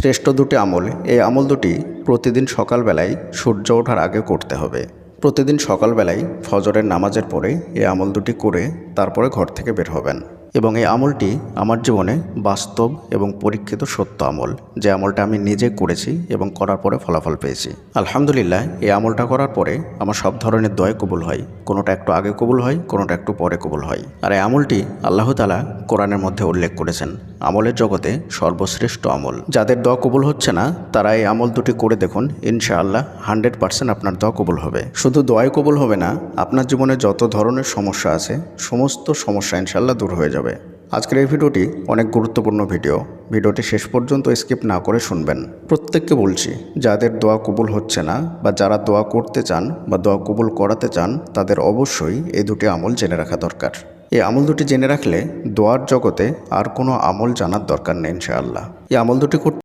শ্রেষ্ঠ দুটি আমল, এই আমল দুটি প্রতিদিন সকালবেলায় সূর্য ওঠার আগে করতে হবে। প্রতিদিন সকালবেলায় ফজরের নামাজের পরে এই আমল দুটি করে তারপরে ঘর থেকে বের হবেন। এবং এই আমলটি আমার জীবনে বাস্তব এবং পরীক্ষিত সত্য আমল, যে আমলটা আমি নিজে করেছি এবং করার পরে ফলাফল পেয়েছি। আলহামদুলিল্লাহ, এই আমলটা করার পরে আমার সব ধরনের দোয়া কবুল হয়। কোনোটা একটু আগে কবুল হয়, কোনোটা একটু পরে কবুল হয়। আর এই আমলটি আল্লাহ তাআলা কোরআনের মধ্যে উল্লেখ করেছেন আমলের জগতে সর্বশ্রেষ্ঠ আমল। যাদের দোয়া কবুল হচ্ছে না তারা এই আমল দুটি করে দেখুন, ইনশাআল্লাহ 100% আপনার দোয়া কবুল হবে। শুধু দোয়াই কবুল হবে না, আপনার জীবনে যত ধরনের সমস্যা আছে সমস্ত সমস্যা ইনশাআল্লাহ দূর হয়ে যাবে। আজকের এই ভিডিওটি অনেক গুরুত্বপূর্ণ ভিডিওটি শেষ পর্যন্ত স্কিপ না করে শুনবেন। প্রত্যেককে বলছি, যাদের দোয়া কবুল হচ্ছে না বা যারা দোয়া করতে চান বা দোয়া কবুল করাতে চান তাদের অবশ্যই এই দুটি আমল জেনে রাখা দরকার। এই আমল দুটি জেনে রাখলে দোয়ার জগতে আর কোনো আমল জানার দরকার নেই ইনশাআল্লাহ। এই আমল দুটি করতে